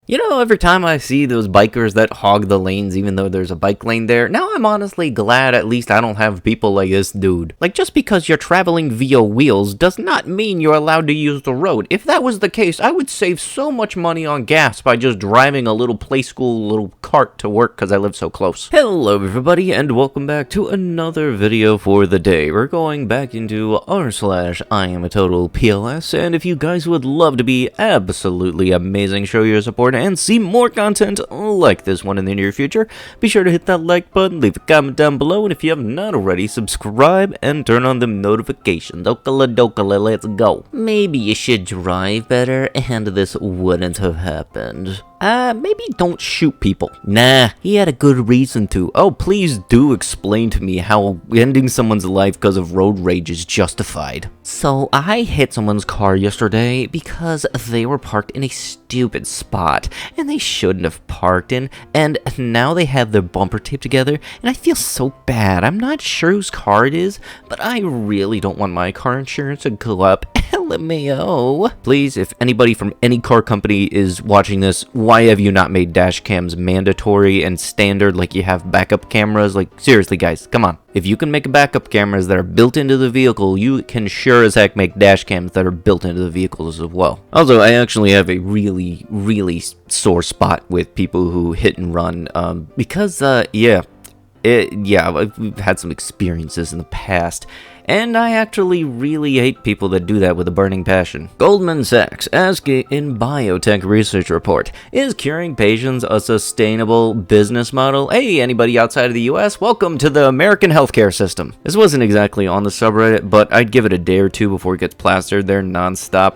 You know, every time I see those bikers that hog the lanes even though there's a bike lane there, now I'm honestly glad at least I don't have people like this dude. Like, just because you're traveling via wheels does not mean you're allowed to use the road. If that was the case, I would save so much money on gas by just driving a little play school little cart to work because I live so close. Hello everybody and welcome back to another video for the day. We're going back into r/iamatotalpls, and if you guys would love to be absolutely amazing, show your support and see more content like this one in the near future, be sure to hit that like button, leave a comment down below, and if you have not already, subscribe and turn on the notifications. Okala, let's go. Maybe you should drive better and this wouldn't have happened. Maybe don't shoot people. Nah, he had a good reason to. Oh, please do explain to me how ending someone's life because of road rage is justified. So, I hit someone's car yesterday because they were parked in a stupid spot, and they shouldn't have parked in, and now they have their bumper taped together, and I feel so bad. I'm not sure whose car it is, but I really don't want my car insurance to go up. LMAO. Please, if anybody from any car company is watching this, why have you not made dash cams mandatory and standard like you have backup cameras? Like, seriously guys, come on. If you can make backup cameras that are built into the vehicle, you can sure as heck make dash cams that are built into the vehicles as well. Also, I actually have a really sore spot with people who hit and run, because, we've had some experiences in the past, and I actually really hate people that do that with a burning passion. Goldman Sachs, asking in biotech research report, is curing patients a sustainable business model? Hey, anybody outside of the US, welcome to the American healthcare system. This wasn't exactly on the subreddit, but I'd give it a day or two before it gets plastered there nonstop.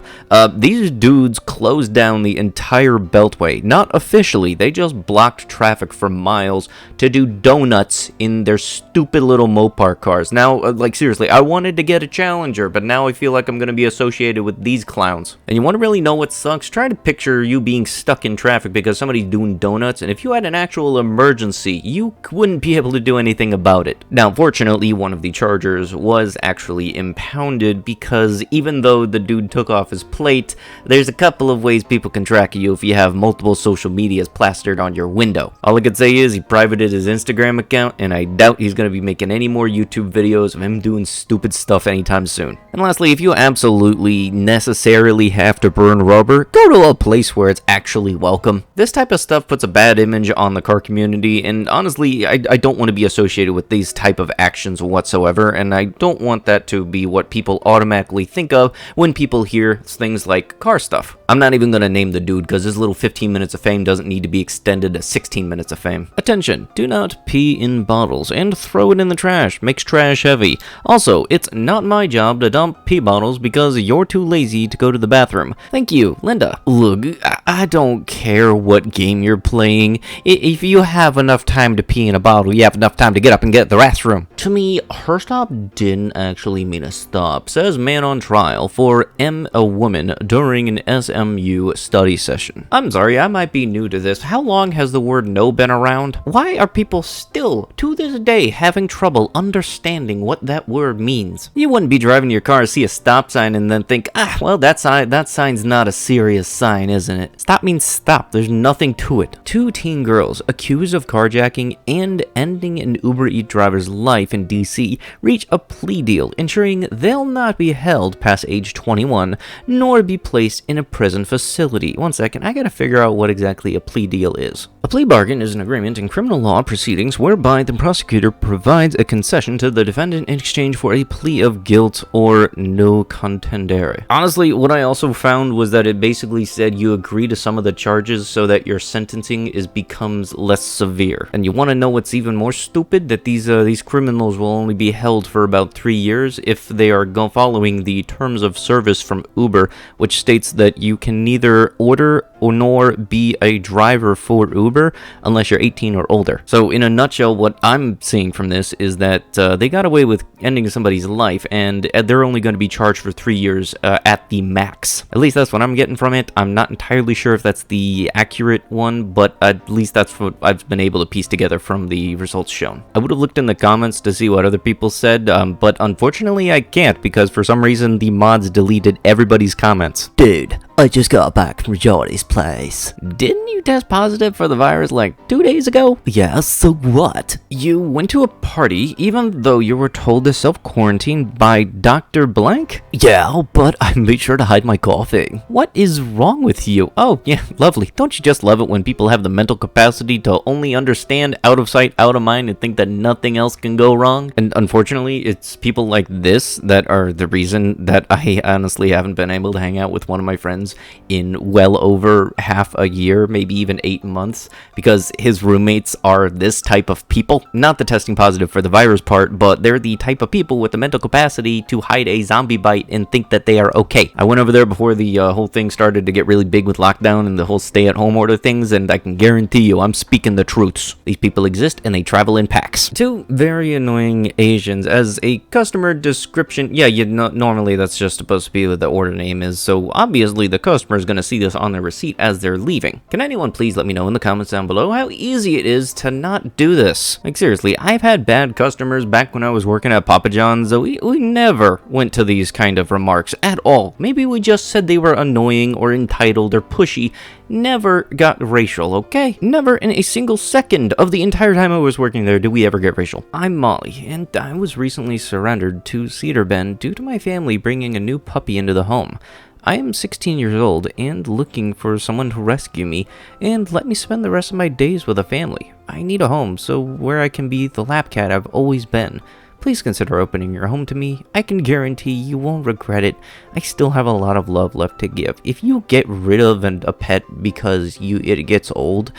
These dudes closed down the entire beltway. Not officially, they just blocked traffic for miles to do donuts in their stupid little Mopar cars. Now, like seriously, I wanted to get a Challenger, but now I feel like I'm going to be associated with these clowns. And you want to really know what sucks? Try to picture you being stuck in traffic because somebody's doing donuts, and if you had an actual emergency, you wouldn't be able to do anything about it. Now, fortunately, one of the Chargers was actually impounded because even though the dude took off his plate, there's a couple of ways people can track you if you have multiple social medias plastered on your window. All I could say is he privated his Instagram account, and I doubt he's going to be making any more YouTube videos of him doing stupid stuff anytime soon. And lastly, if you absolutely necessarily have to burn rubber, go to a place where it's actually welcome. This type of stuff puts a bad image on the car community, and honestly, I don't want to be associated with these type of actions whatsoever, and I don't want that to be what people automatically think of when people hear things like car stuff. I'm not even going to name the dude because his little 15 minutes of fame doesn't need to be extended to 16 minutes of fame. Attention, do not pee in bottles and throw it in the trash. Makes trash heavy. Also, it's not my job to dump pee bottles because you're too lazy to go to the bathroom. Thank you, Linda. Look, I don't care what game you're playing. If you have enough time to pee in a bottle, you have enough time to get up and get the restroom. To me, her stop didn't actually mean a stop. Says man on trial for a woman during an SMU study session. I'm sorry, I might be new to this. How long has the word no been around? Why are people still, to this day, having trouble understanding what that word means? You wouldn't be driving your car, see a stop sign, and then think, well, that sign's not a serious sign, isn't it? Stop means stop. There's nothing to it. 2 teen girls accused of carjacking and ending an Uber Eats driver's life in DC reach a plea deal, ensuring they'll not be held past age 21, nor be placed in a prison facility. One second, I gotta figure out what exactly a plea deal is. A plea bargain is an agreement in criminal law proceedings whereby the prosecutor provides a concession to the defendant in exchange for a plea of guilt or no contendere. Honestly, what I also found was that it basically said you agree to some of the charges so that your sentencing becomes less severe. And you want to know what's even more stupid? That these criminals will only be held for about 3 years if they are following the terms of service from Uber, which states that you can neither order or nor be a driver for Uber unless you're 18 or older. So in a nutshell, what I'm seeing from this is that they got away with ending somebody's life, and they're only going to be charged for 3 years at the max. At least that's what I'm getting from it. I'm not entirely sure if that's the accurate one, but at least that's what I've been able to piece together from the results shown. I would have looked in the comments to see what other people said, but unfortunately I can't because for some reason the mods deleted everybody's comments. Dude, I just got back from Johnny's place. Didn't you test positive for the virus like 2 days ago? Yeah, so what? You went to a party even though you were told to self-quarantine by Dr. Blank? Yeah, but I made sure to hide my coughing. What is wrong with you? Oh, yeah, lovely. Don't you just love it when people have the mental capacity to only understand out of sight, out of mind and think that nothing else can go wrong? And unfortunately, it's people like this that are the reason that I honestly haven't been able to hang out with one of my friends in well over half a year, maybe even 8 months, because his roommates are this type of people. Not the testing positive for the virus part, but they're the type of people with the mental capacity to hide a zombie bite and think that they are okay. I went over there before the whole thing started to get really big with lockdown and the whole stay-at-home order things, and I can guarantee you I'm speaking the truths. These people exist and they travel in packs. Two very annoying Asians as a customer description. Yeah, normally that's just supposed to be what the order name is, so obviously the customer is going to see this on their receipt as they're leaving. Can anyone please let me know in the comments down below how easy it is to not do this? Like seriously, I've had bad customers back when I was working at Papa John's, so we never went to these kind of remarks at all. Maybe we just said they were annoying or entitled or pushy. Never got racial, okay? Never in a single second of the entire time I was working there did we ever get racial. I'm Molly, and I was recently surrendered to Cedar Bend due to my family bringing a new puppy into the home. I am 16 years old and looking for someone to rescue me and let me spend the rest of my days with a family. I need a home, so where I can be the lap cat I've always been. Please consider opening your home to me. I can guarantee you won't regret it. I still have a lot of love left to give. If you get rid of a pet because it gets old,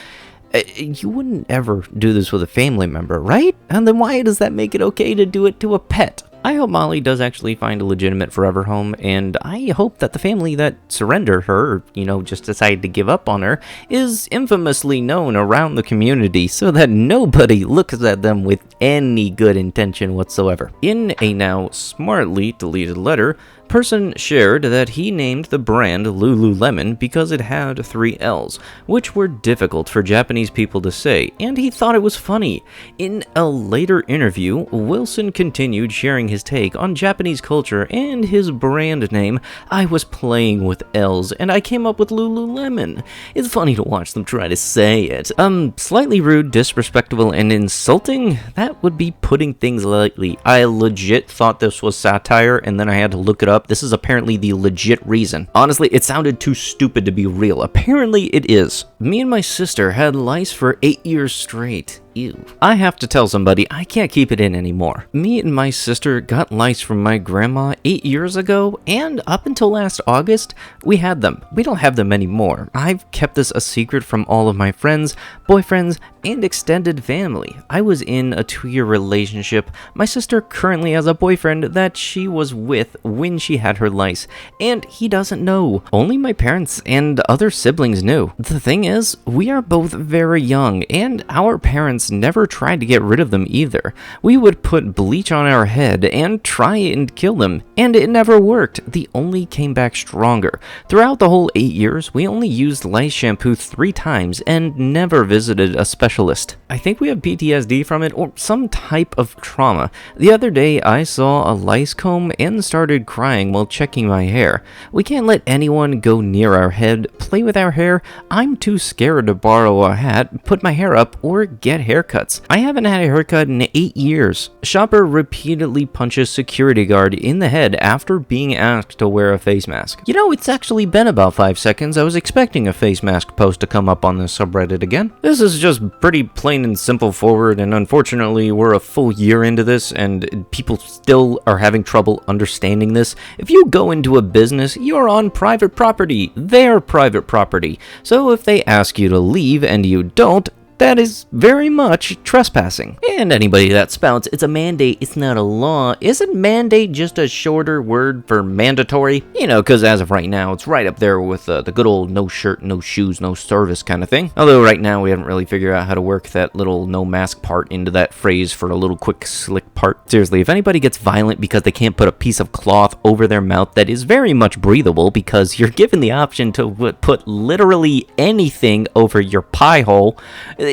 you wouldn't ever do this with a family member, right? And then why does that make it okay to do it to a pet? I hope Molly does actually find a legitimate forever home, and I hope that the family that surrendered her, or, just decided to give up on her, is infamously known around the community so that nobody looks at them with any good intention whatsoever. In a now smartly deleted letter, person shared that he named the brand Lululemon because it had 3 L's, which were difficult for Japanese people to say, and he thought it was funny. In a later interview, Wilson continued sharing his take on Japanese culture and his brand name. I was playing with L's, and I came up with Lululemon. It's funny to watch them try to say it. Slightly rude, disrespectful, and insulting? That would be putting things lightly. I legit thought this was satire, and then I had to look it up. This is apparently the legit reason. Honestly, it sounded too stupid to be real. Apparently it is. Me and my sister had lice for 8 years straight. Ew. I have to tell somebody, I can't keep it in anymore. Me and my sister got lice from my grandma 8 years ago, and up until last August, we had them. We don't have them anymore. I've kept this a secret from all of my friends, boyfriends, and extended family. I was in a 2-year relationship. My sister currently has a boyfriend that she was with when she had her lice, and he doesn't know. Only my parents and other siblings knew. The thing is, we are both very young, and our parents never tried to get rid of them either. We would put bleach on our head and try and kill them, and it never worked. They only came back stronger. Throughout the whole 8 years, we only used lice shampoo 3 times and never visited a specialist. I think we have PTSD from it or some type of trauma. The other day, I saw a lice comb and started crying while checking my hair. We can't let anyone go near our head, play with our hair. I'm too scared to borrow a hat, put my hair up, or get haircuts. I haven't had a haircut in 8 years. Shopper repeatedly punches security guard in the head after being asked to wear a face mask. It's actually been about 5 seconds. I was expecting a face mask post to come up on this subreddit again. This is just pretty plain and simple forward, and unfortunately we're a full year into this and people still are having trouble understanding this. If you go into a business, you're on private property, their private property. So if they ask you to leave and you don't, that is very much trespassing. And anybody that spouts it's a mandate, it's not a law, isn't mandate just a shorter word for mandatory? Because as of right now, it's right up there with the good old no shirt, no shoes, no service kind of thing. Although right now we haven't really figured out how to work that little no mask part into that phrase for a little quick slick part. Seriously, if anybody gets violent because they can't put a piece of cloth over their mouth that is very much breathable because you're given the option to put literally anything over your pie hole,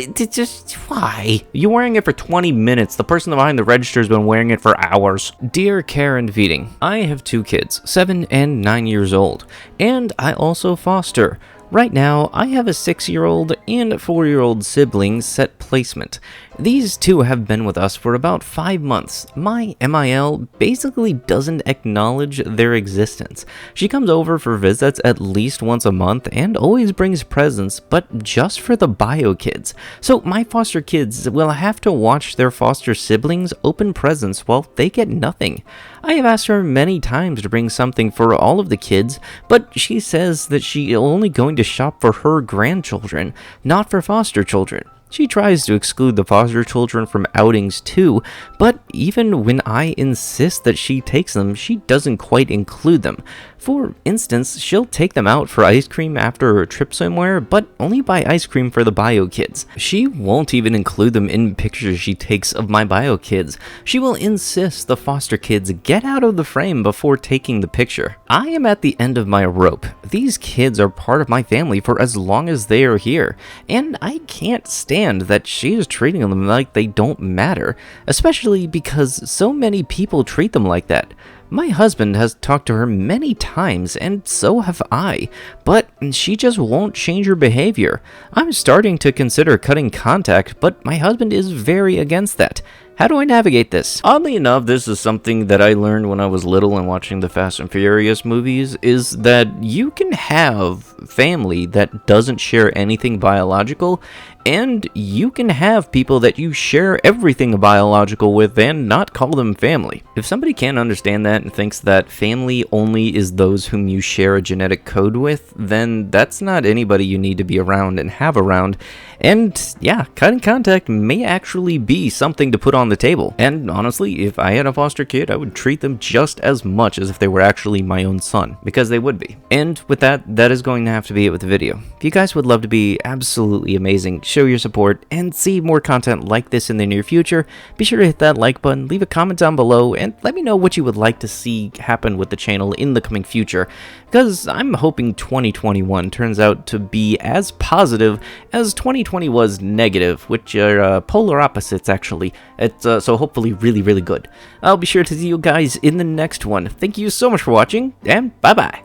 It's just, why? You're wearing it for 20 minutes. The person behind the register has been wearing it for hours. Dear Karen Veeding, I have 2 kids, 7 and 9 years old, and I also foster. Right now, I have a 6-year-old and 4-year-old sibling set placement. These 2 have been with us for about 5 months. My MIL basically doesn't acknowledge their existence. She comes over for visits at least once a month and always brings presents, but just for the bio kids. So my foster kids will have to watch their foster siblings open presents while they get nothing. I have asked her many times to bring something for all of the kids, but she says that she is only going to shop for her grandchildren, not for foster children. She tries to exclude the foster children from outings too, but even when I insist that she takes them, she doesn't quite include them. For instance, she'll take them out for ice cream after a trip somewhere, but only buy ice cream for the bio kids. She won't even include them in pictures she takes of my bio kids. She will insist the foster kids get out of the frame before taking the picture. I am at the end of my rope. These kids are part of my family for as long as they are here, and I can't stand that she is treating them like they don't matter, especially because so many people treat them like that. My husband has talked to her many times, and so have I, but she just won't change her behavior. I'm starting to consider cutting contact, but my husband is very against that. How do I navigate this? Oddly enough, this is something that I learned when I was little and watching the Fast and Furious movies, is that you can have family that doesn't share anything biological, and you can have people that you share everything biological with and not call them family. If somebody can't understand that and thinks that family only is those whom you share a genetic code with, then that's not anybody you need to be around and have around. And yeah, cutting contact may actually be something to put on the table. And honestly, if I had a foster kid, I would treat them just as much as if they were actually my own son, because they would be. And with that, that is going to have to be it with the video. If you guys would love to be absolutely amazing, show your support, and see more content like this in the near future, be sure to hit that like button, leave a comment down below, and let me know what you would like to see happen with the channel in the coming future, because I'm hoping 2021 turns out to be as positive as 2020 was negative, which are polar opposites actually. It's so hopefully really, really good. I'll be sure to see you guys in the next one. Thank you so much for watching, and bye-bye.